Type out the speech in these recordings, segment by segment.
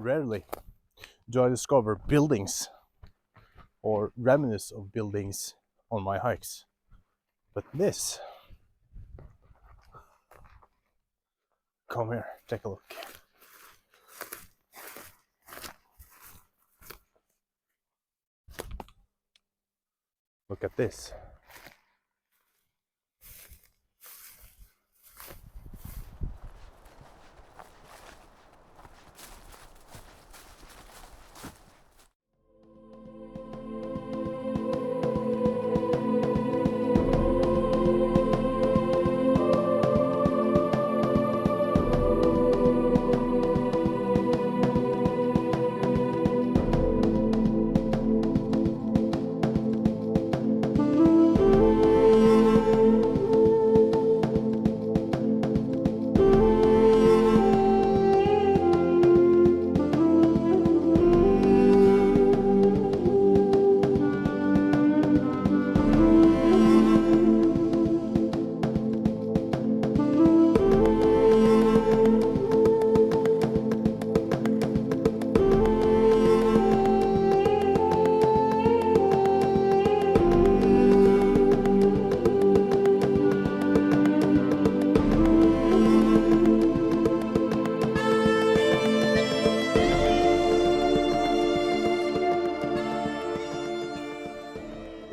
Rarely do I discover buildings or remnants of buildings on my hikes. But this, come here, take a look. Look at this.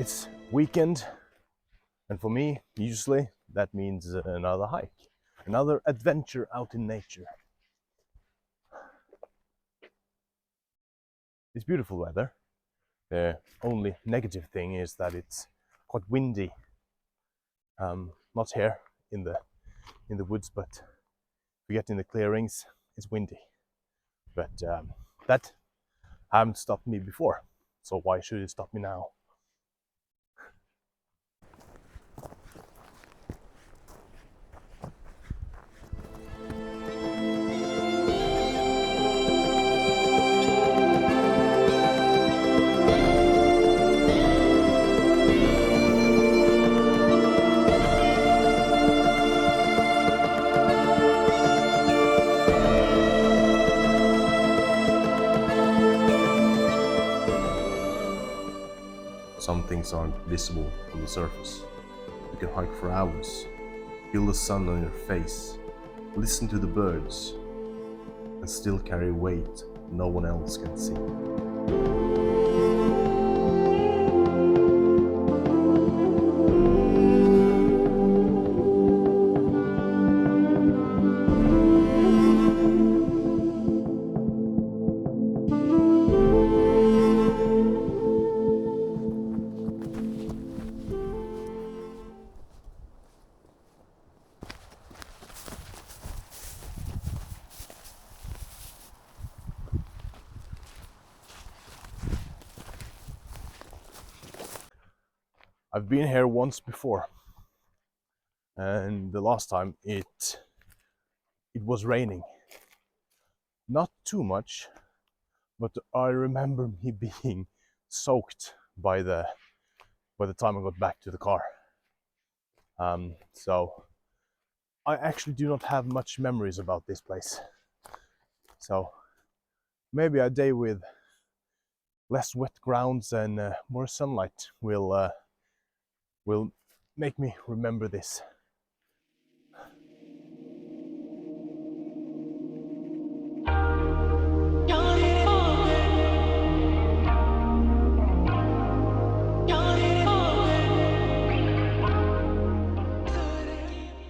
It's weekend, and for me, usually that means another hike, another adventure out in nature. It's beautiful weather. The only negative thing is that it's quite windy. Not here in the woods, but if you get in the clearings, it's windy. But that haven't stopped me before, so why should it stop me now? Some things aren't visible on the surface. You can hike for hours, feel the sun on your face, listen to the birds, and still carry weight no one else can see. I've been here once before, and the last time it was raining. Not too much, but I remember me being soaked by the time I got back to the car. So I actually do not have much memories about this place. So maybe a day with less wet grounds and more sunlight will make me remember this.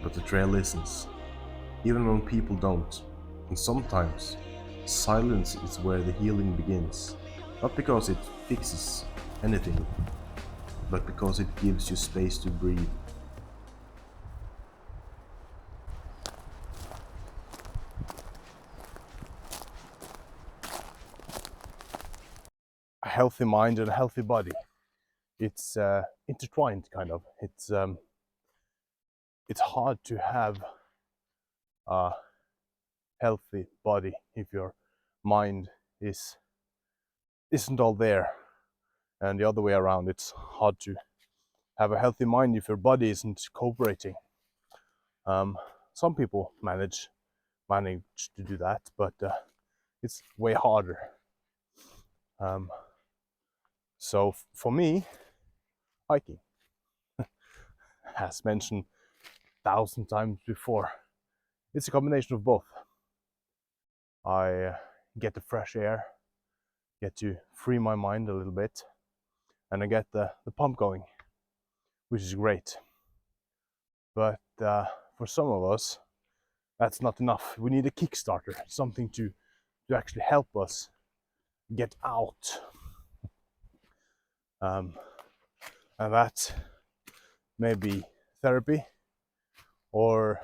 But the trail listens, even when people don't. And sometimes silence is where the healing begins. Not because it fixes anything, but because it gives you space to breathe. A healthy mind and a healthy body. It's intertwined, kind of. It's hard to have a healthy body if your mind isn't all there, and the other way around. It's hard to have a healthy mind if your body isn't cooperating. Some people manage to do that, but it's way harder. So for me, hiking, as mentioned 1,000 times before, it's a combination of both. I get the fresh air, get to free my mind a little bit, and I get the pump going, which is great. But for some of us, that's not enough. We need a Kickstarter, something to actually help us get out. And that may be therapy or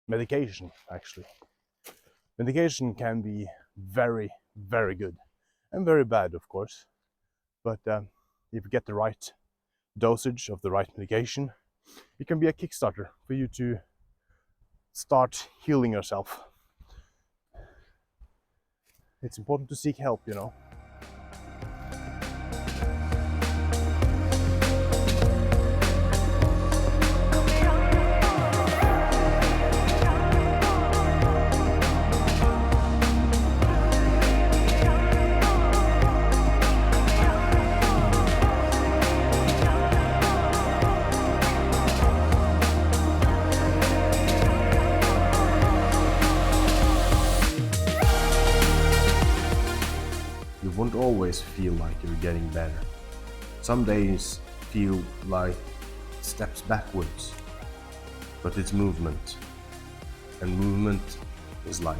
medication, actually. Medication can be very, very good and very bad, of course. But if you get the right dosage of the right medication, it can be a Kickstarter for you to start healing yourself. It's important to seek help, you know. You won't always feel like you're getting better. Some days feel like steps backwards, but it's movement, and movement is life.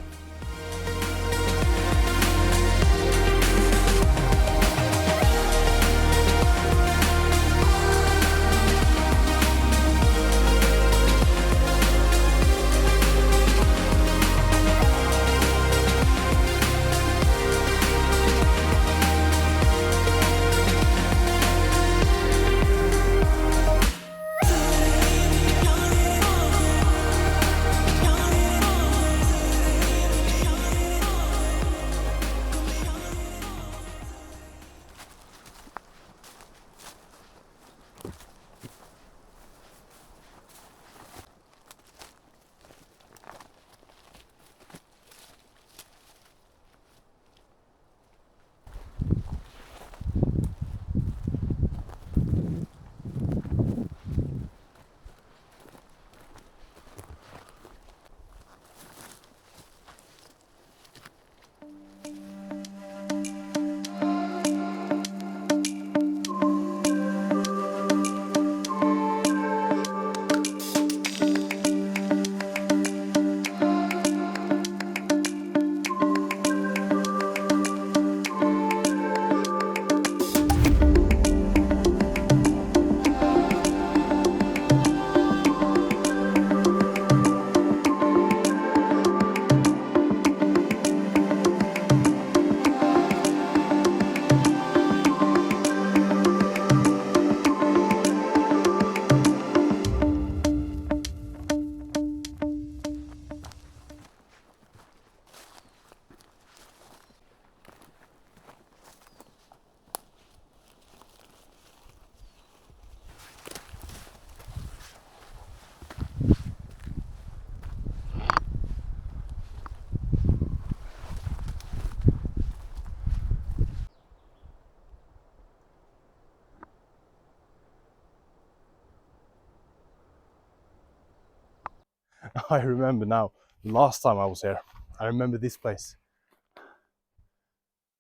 I remember now, last time I was here, I remember this place.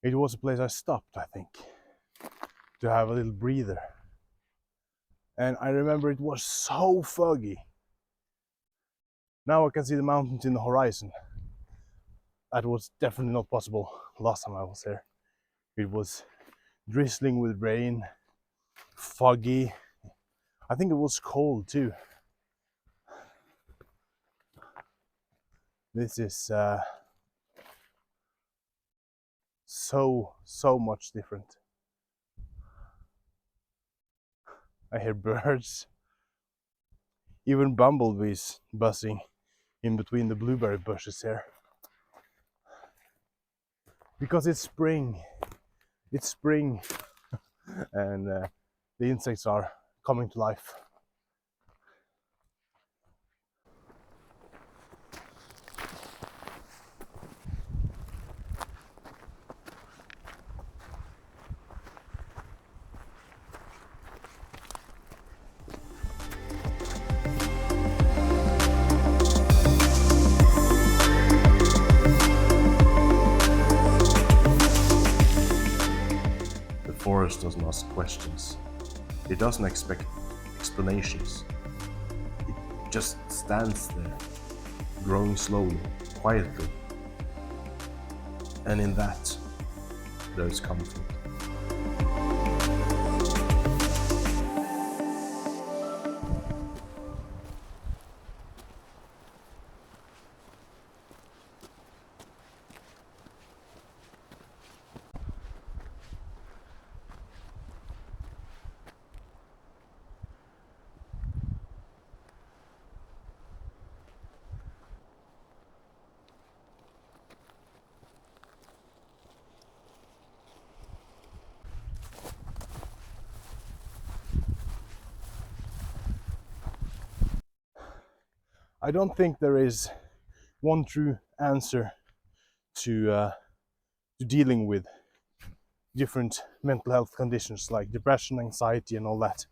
It was a place I stopped, I think, to have a little breather. And I remember it was so foggy. Now I can see the mountains in the horizon. That was definitely not possible last time I was here. It was drizzling with rain, foggy. I think it was cold too. This is so much different. I hear birds, even bumblebees buzzing in between the blueberry bushes here. Because it's spring, and the insects are coming to life. universe doesn't ask questions. It doesn't expect explanations. It just stands there, growing slowly, quietly. And in that, there's comfort. I don't think there is one true answer to dealing with different mental health conditions like depression, anxiety, and all that.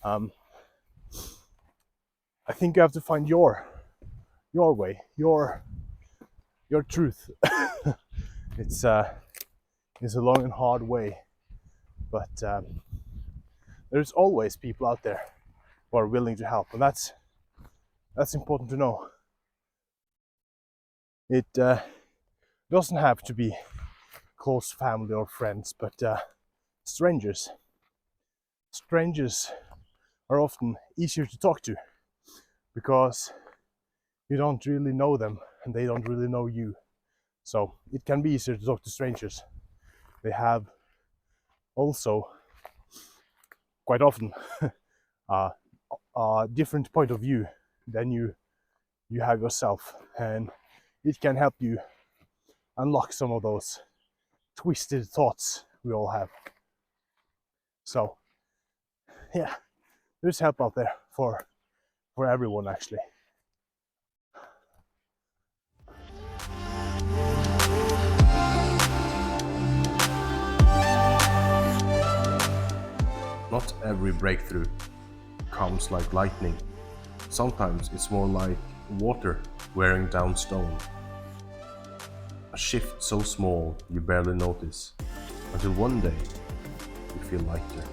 I think you have to find your way, your truth. It's a long and hard way, but there's always people out there who are willing to help, and that's important to know. It doesn't have to be close family or friends, but strangers are often easier to talk to because you don't really know them and they don't really know you. So it can be easier to talk to strangers. They have also quite often a different point of view than you have yourself, and it can help you unlock some of those twisted thoughts we all have. So yeah, there's help out there for everyone, actually. Not every breakthrough comes like lightning. Sometimes it's more like water wearing down stone. A shift so small you barely notice, until one day you feel lighter.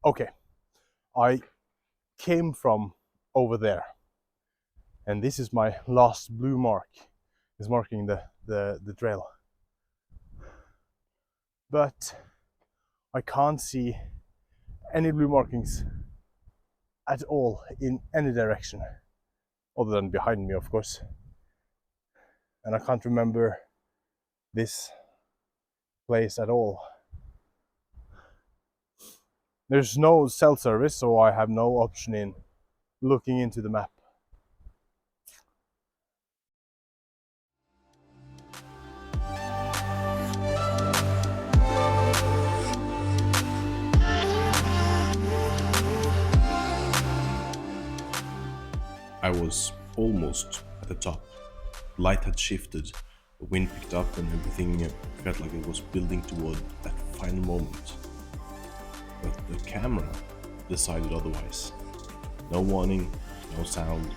Okay, I came from over there, and this is my last blue mark. It's marking the trail. But I can't see any blue markings at all in any direction, other than behind me, of course. And I can't remember this place at all. There's no cell service, so I have no option in looking into the map. I was almost at the top. The light had shifted, the wind picked up, and everything felt like it was building toward that final moment. But the camera decided otherwise. No warning, no sound,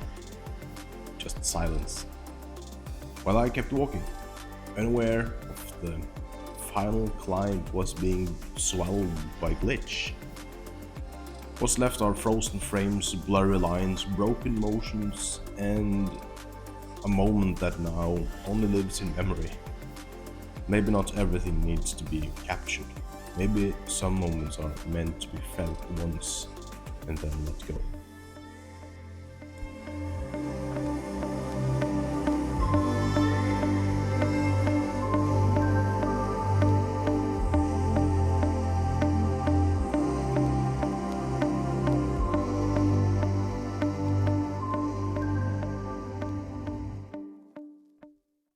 just silence. While I kept walking, unaware of the final climb was being swallowed by glitch. What's left are frozen frames, blurry lines, broken motions, and a moment that now only lives in memory. Maybe not everything needs to be captured. Maybe some moments are meant to be felt once and then let go.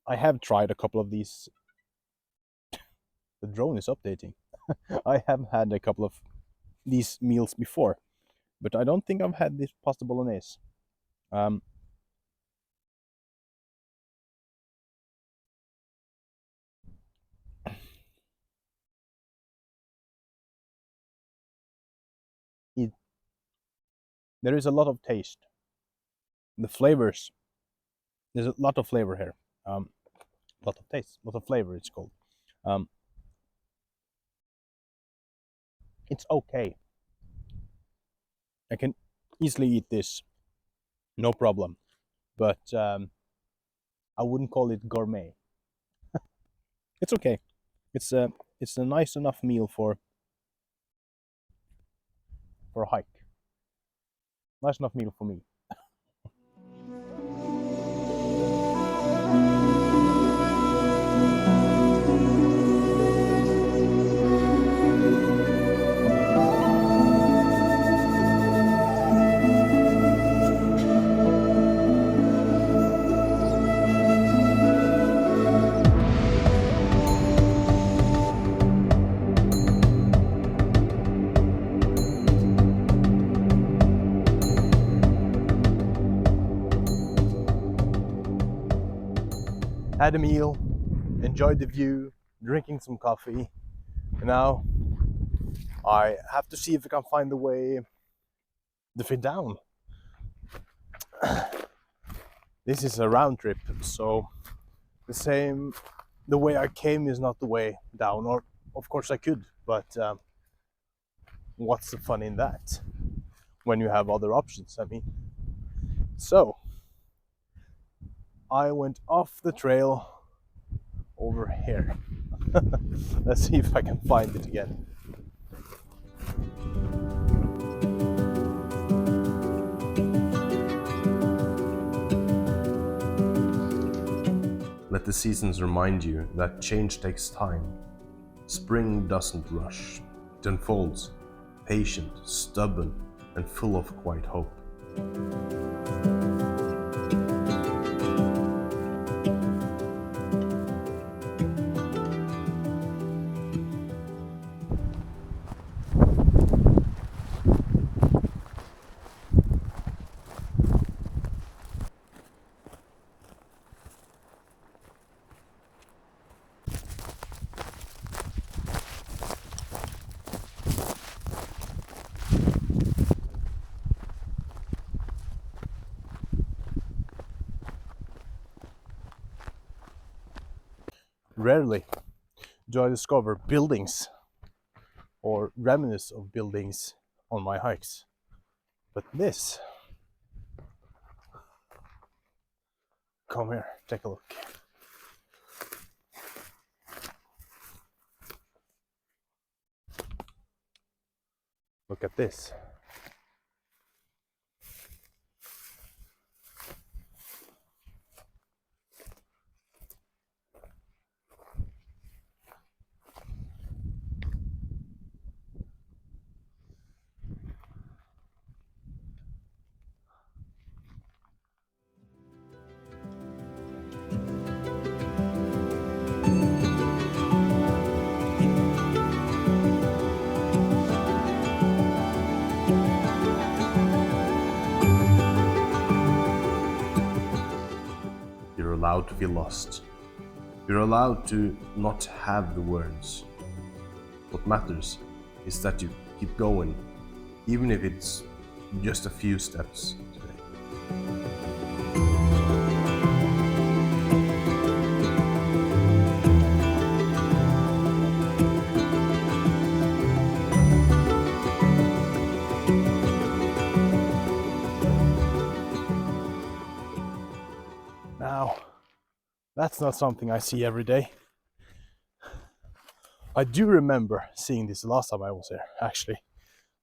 I have tried a couple of these. The drone is updating. I have had a couple of these meals before, but I don't think I've had this pasta bolognese. there is a lot of taste. The flavors, there's a lot of flavor here. Lot of taste, lot of flavor. It's called. It's okay. I can easily eat this, no problem. But I wouldn't call it gourmet. It's okay. It's a nice enough meal for a hike. Nice enough meal for me. Had a meal, enjoyed the view, drinking some coffee. And now I have to see if I can find the way down. This is a round trip, so the way I came is not the way down. Or of course I could, but what's the fun in that when you have other options? I mean, so I went off the trail over here. Let's see if I can find it again. Let the seasons remind you that change takes time. Spring doesn't rush. It unfolds, patient, stubborn, and full of quiet hope. Rarely do I discover buildings or remnants of buildings on my hikes. But this, come here, take a look. Look at this. You're allowed to feel lost. You're allowed to not have the words. What matters is that you keep going, even if it's just a few steps today. Now, that's not something I see every day. I do remember seeing this the last time I was here, actually.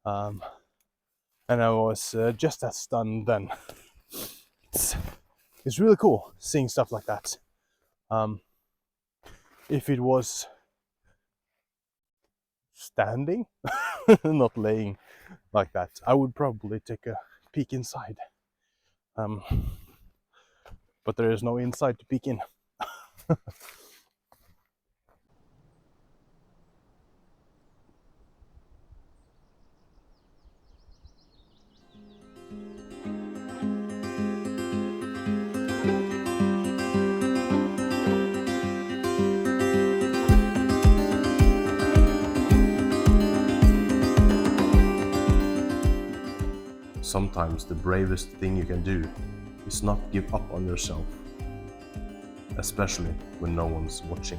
And I was just as stunned then. It's really cool seeing stuff like that. If it was standing, not laying like that, I would probably take a peek inside. But there is no inside to peek in. Sometimes the bravest thing you can do is not give up on yourself, especially when no one's watching.